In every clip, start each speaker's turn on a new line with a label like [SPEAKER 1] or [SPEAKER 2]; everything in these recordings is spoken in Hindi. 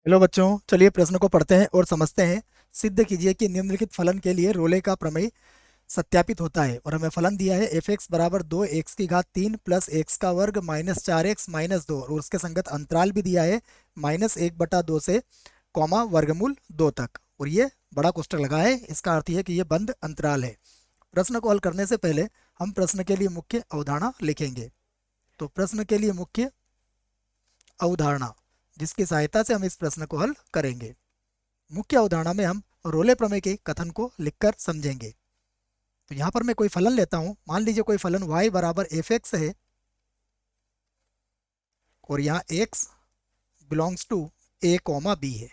[SPEAKER 1] हेलो बच्चों, चलिए प्रश्न को पढ़ते हैं और समझते हैं। सिद्ध कीजिए कि निम्नलिखित फलन के लिए रोले का प्रमेय सत्यापित होता है। और हमें फलन दिया है एफ एक्स बराबर 2 एक्स की घात 3 प्लस एक्स का वर्ग माइनस 4 एक्स माइनस 2, और उसके संगत अंतराल भी दिया है -1/2 से वर्गमूल 2 तक। और ये बड़ा कोष्टक लगा है, इसका अर्थ यह कि ये बंद अंतराल है। प्रश्न को हल करने से पहले हम प्रश्न के लिए मुख्य अवधारणा लिखेंगे। तो प्रश्न के लिए मुख्य अवधारणा, जिसकी सहायता से हम इस प्रश्न को हल करेंगे। मुख्य अवधारणा में हम रोले प्रमेय के कथन को लिखकर समझेंगे। तो यहाँ पर मैं कोई फलन लेता हूँ। मान लीजिए कोई फलन y बराबर एफ एक्स है और यहाँ x belongs to a comma b है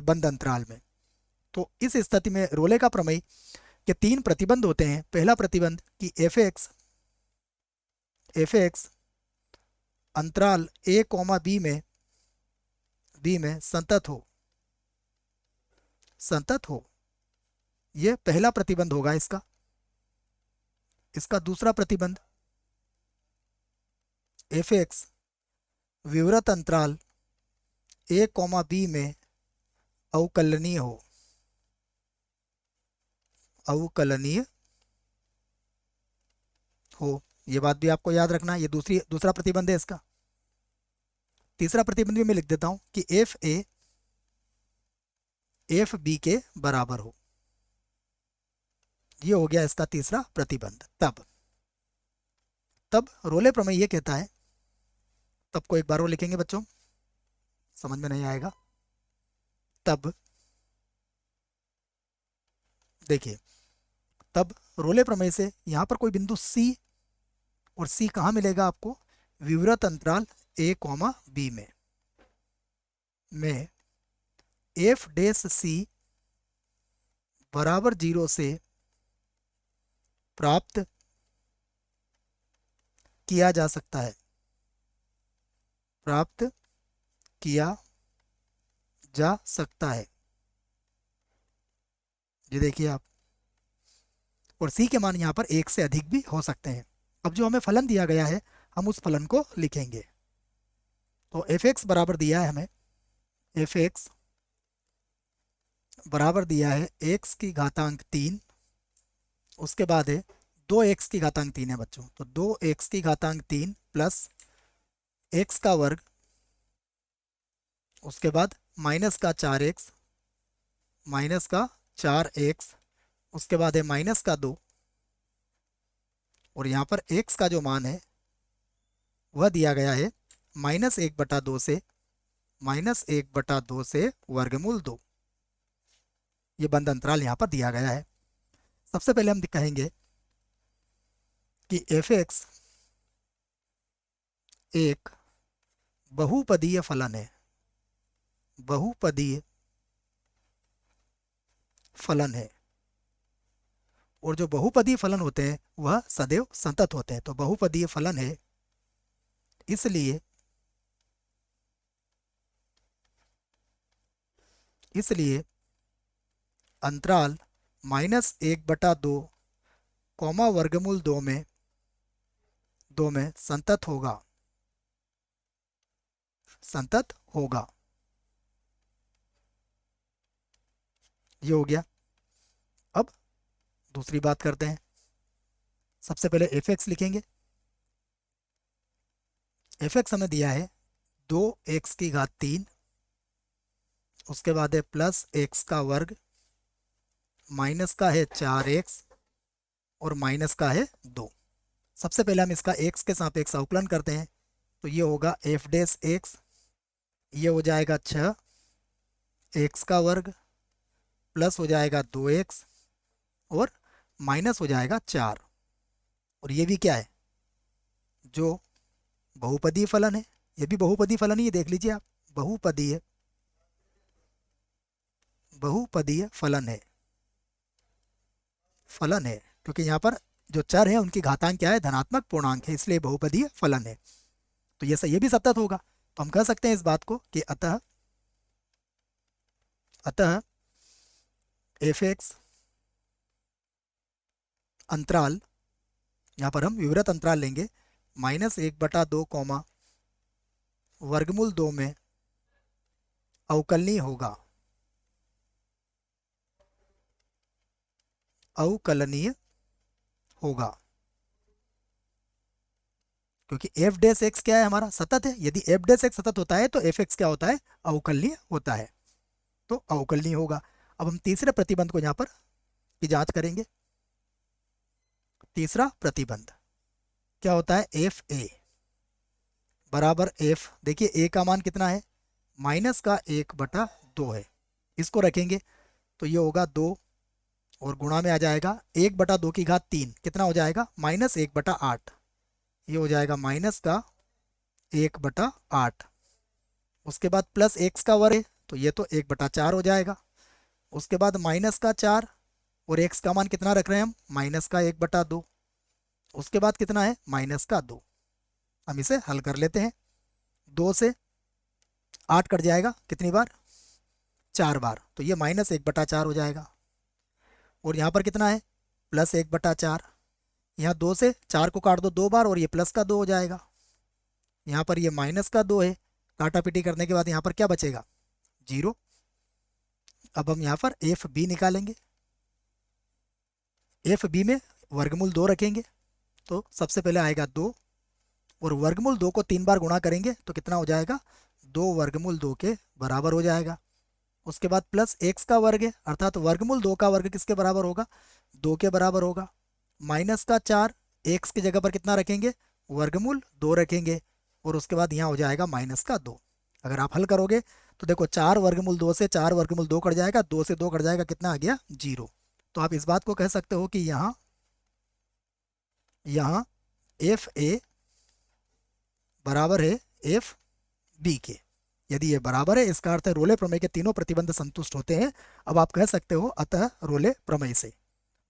[SPEAKER 1] बंद अंतराल में। तो इस स्थिति में रोले का प्रमेय के 3 प्रतिबंध होते हैं। पहला प्रतिबंध कि एफ एक्स अंतराल a कॉमा b में संतत हो। यह पहला प्रतिबंध होगा इसका। इसका दूसरा प्रतिबंध, एफ एक्स विवृत अंतराल a कॉमा b में अवकलनीय हो। ये बात भी आपको याद रखना है। ये दूसरा प्रतिबंध है इसका। तीसरा प्रतिबंध भी मैं लिख देता हूं कि एफ ए एफ बी के बराबर हो। ये हो गया इसका तीसरा प्रतिबंध। तब रोले प्रमेय ये कहता है, तब को एक बार और लिखेंगे बच्चों, समझ में नहीं आएगा। तब देखिए, तब रोले प्रमेय से यहां पर कोई बिंदु सी, और सी कहां मिलेगा आपको? विवृत अंतराल a कॉमा बी में एफ डेस सी बराबर 0 से प्राप्त किया जा सकता है। प्राप्त किया जा सकता है। ये देखिए आप, और सी के मान यहाँ पर 1 से अधिक भी हो सकते हैं। अब जो हमें फलन दिया गया है, हम उस फलन को लिखेंगे। तो एफ एक्स बराबर दिया है हमें, एफ एक्स बराबर दिया है x की घातांक 3, उसके बाद है 2 x की घातांक 3 है बच्चों। तो 2 x की घातांक 3 प्लस एक्स का वर्ग, उसके बाद माइनस का 4x, उसके बाद है -2, और यहाँ पर x का जो मान है वह दिया गया है -1/2 से वर्गमूल 2। ये बंद अंतराल यहाँ पर दिया गया है। सबसे पहले हम कहेंगे कि एफ एक्स एक बहुपदीय फलन है। बहुपदीय फलन है, और जो बहुपदीय फलन होते हैं वह सदैव संतत होते हैं। तो बहुपदीय फलन है, इसलिए अंतराल -1/2 वर्गमूल 2 में संतत होगा। ये हो गया। अब दूसरी बात करते हैं। सबसे पहले एफ एक्स लिखेंगे। एफ एक्स हमें दिया है 2 x की घात 3, उसके बाद है प्लस एक्स का वर्ग, माइनस का है 4x, और माइनस का है 2। सबसे पहले हम इसका x के सापेक्ष अवकलन करते हैं। तो ये होगा एफ डेस एक्स, ये हो जाएगा 6 x का वर्ग, प्लस हो जाएगा 2x, और माइनस हो जाएगा 4। और ये भी क्या है? जो बहुपदीय फलन है। ये भी बहुपदीय फलन ही है, देख लीजिए आप। बहुपदीय बहुपदीय फलन है क्योंकि यहाँ पर जो चर है उनकी घातांक क्या है? धनात्मक पूर्णांक है, इसलिए बहुपदीय फलन है। तो ये भी सतत होगा। तो हम कह सकते हैं इस बात को कि अतः एफ एक्स अंतराल, यहाँ पर हम विवृत अंतराल लेंगे, -1/2 वर्गमूल 2 में अवकलनीय होगा, अवकलनीय होगा, क्योंकि एफ डैश एक्स क्या है हमारा, सतत है। यदि एफ डैश एक्स सतत होता है तो एफ एक्स क्या होता है, अवकलनीय होता है, तो अवकलनीय होगा। अब हम तीसरे प्रतिबंध को यहाँ पर की जांच करेंगे। तीसरा प्रतिबंध क्या होता है, एफ ए बराबर एफ, देखिए ए का मान कितना है, -1/2 है। इसको रखेंगे तो ये होगा 2 और गुणा में आ जाएगा 1/2 की घात 3, कितना हो जाएगा, -1/8। ये हो जाएगा -1/8। उसके बाद प्लस एक्स का वर्ग है तो ये तो 1/4 हो जाएगा। उसके बाद -4 और एक्स का मान कितना रख रहे हैं हम, -1/2। उसके बाद कितना है, -2। हम इसे हल कर लेते हैं। 2 से 8 कट जाएगा कितनी बार, 4 बार, तो ये -1/4 हो जाएगा। और यहाँ पर कितना है, +1/4। यहाँ 2 से 4 को काट दो 2 बार और ये +2 हो जाएगा। यहाँ पर ये -2 है, काटा पीटी करने के बाद यहाँ पर क्या बचेगा, 0। अब हम यहाँ पर एफ बी निकालेंगे। एफ बी में वर्गमूल 2 रखेंगे तो सबसे पहले आएगा 2 और वर्गमूल 2 को 3 बार गुणा करेंगे तो कितना हो जाएगा, 2 वर्गमूल 2 के बराबर हो जाएगा। उसके बाद प्लस एक्स का वर्ग है, अर्थात वर्गमूल 2 का वर्ग किसके बराबर होगा, 2 के बराबर होगा। -4 एक्स की जगह पर कितना रखेंगे, वर्गमूल 2 रखेंगे और उसके बाद यहाँ हो जाएगा -2। अगर आप हल करोगे तो देखो 4 वर्गमूल 2 से 4 वर्गमूल 2 कट जाएगा, 2 से 2 कट जाएगा, कितना आ गया, 0। तो आप इस बात को कह सकते हो कि यहाँ यहाँ एफ ए बराबर है एफ बी के। यदि ये बराबर है इसका अर्थ है रोले प्रमेय के तीनों प्रतिबंध संतुष्ट होते हैं। अब आप कह सकते हो अतः रोले प्रमेय से,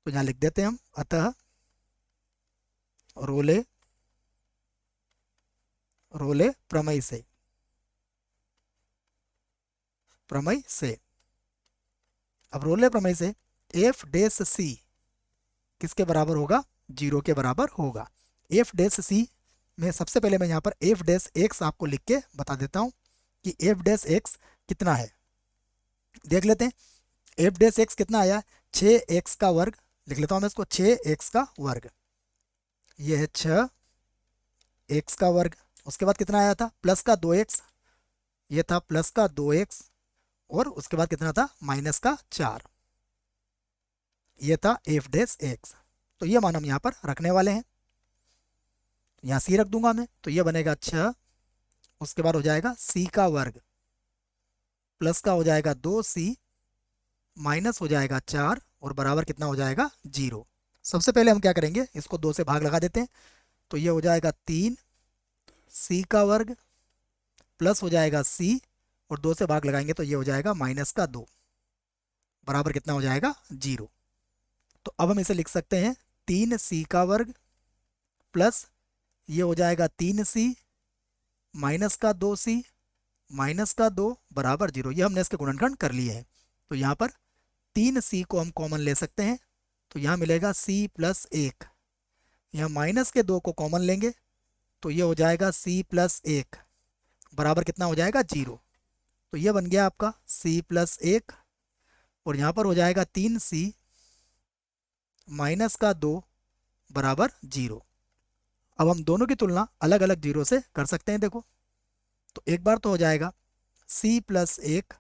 [SPEAKER 1] तो यहाँ लिख देते हैं हम, अतः रोले रोले प्रमेय से, प्रमेय से। अब रोले प्रमेय से एफ डैश सी किसके बराबर होगा, 0 के बराबर होगा। एफ डैश सी में सबसे पहले मैं यहाँ पर एफ डैश एक्स आपको लिख के बता देता हूँ कि एफ डैश एक्स कितना है, देख लेते हैं। एफ डैश एक्स कितना आया, 6x का वर्ग, लिख लेता हूँ मैं इसको, 6x का वर्ग, ये है 6x का वर्ग। उसके बाद कितना आया था, प्लस का 2x, ये था प्लस का 2x और उसके बाद कितना था, -4, ये था एफ डैश एक्स। तो ये मान हम यहाँ पर रखने वाले हैं, यहाँ सी रख दूंगा मैं, तो ये बनेगा 6। उसके बाद हो जाएगा सी का वर्ग, प्लस का हो जाएगा 2c, माइनस हो जाएगा 4 और बराबर कितना हो जाएगा, 0। सबसे पहले हम क्या करेंगे, इसको 2 से भाग लगा देते हैं, तो ये हो जाएगा 3c का वर्ग प्लस हो जाएगा c और 2 से भाग लगाएंगे तो ये हो जाएगा -2 बराबर कितना हो जाएगा, 0। तो अब हम इसे लिख सकते हैं 3c का वर्ग प्लस ये हो जाएगा 3c -2c -2 बराबर 0। ये हमने इसके गुणनखंड कर लिए हैं। तो यहाँ पर 3c को हम कॉमन ले सकते हैं, तो यहाँ मिलेगा c + 1। यहाँ -2 को कॉमन लेंगे तो ये हो जाएगा c + 1 बराबर कितना हो जाएगा, 0। तो ये बन गया आपका c + 1 और यहाँ पर हो जाएगा 3c -2 बराबर 0। अब हम दोनों की तुलना अलग अलग जीरो से कर सकते हैं। देखो तो एक बार तो हो जाएगा c + 1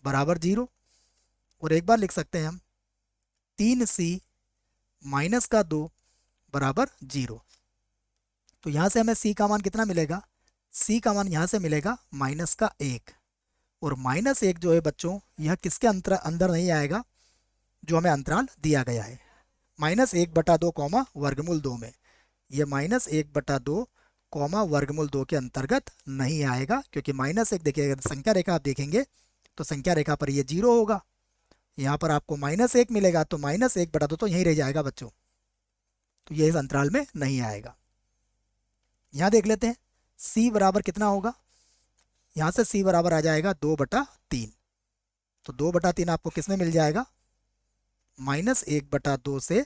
[SPEAKER 1] बराबर 0 और एक बार लिख सकते हैं हम 3c -2 बराबर 0। तो यहाँ से हमें c का मान कितना मिलेगा, c का मान यहाँ से मिलेगा -1 और -1 जो है बच्चों यह किसके अंदर नहीं आएगा, जो हमें अंतराल दिया गया है -1/2 कॉमा वर्गमूल 2 में। ये -1/2 कॉमा वर्गमूल 2 के अंतर्गत नहीं आएगा, क्योंकि -1 देखिए अगर संख्या रेखा आप देखेंगे तो संख्या रेखा पर ये 0 होगा, यहाँ पर आपको -1 मिलेगा तो -1/2 तो यहीं रह जाएगा बच्चों, तो ये इस अंतराल में नहीं आएगा। यहाँ देख लेते हैं c बराबर कितना होगा, यहाँ से c बराबर आ जाएगा 2/3। तो 2/3 आपको किस में मिल जाएगा, -1/2 से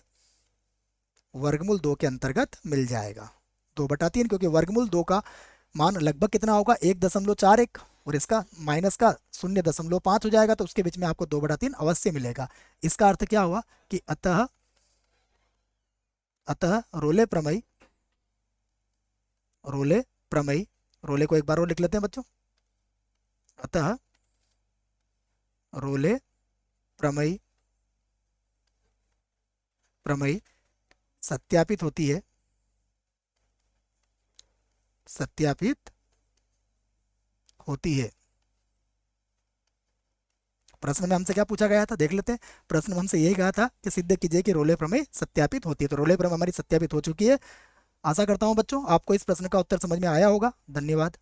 [SPEAKER 1] वर्गमूल 2 के अंतर्गत मिल जाएगा 2/3, क्योंकि वर्गमूल 2 का मान लगभग कितना होगा, 1.41। और इसका माइनस का 0.5 हो जाएगा, तो उसके बीच में आपको 2/3 अवश्य मिलेगा। इसका अर्थ क्या हुआ कि अतः अतः रोले प्रमेय, रोले प्रमेय, रोले को एक बार और लिख लेते हैं बच्चों। अतः रोले प्रमेय प्रमेय सत्यापित होती है, सत्यापित होती है। प्रश्न में हमसे क्या पूछा गया था, देख लेते हैं। प्रश्न में हमसे यही कहा था कि सिद्ध कीजिए कि रोले प्रमेय सत्यापित होती है। तो रोले प्रमेय हमारी सत्यापित हो चुकी है। आशा करता हूं बच्चों आपको इस प्रश्न का उत्तर समझ में आया होगा। धन्यवाद।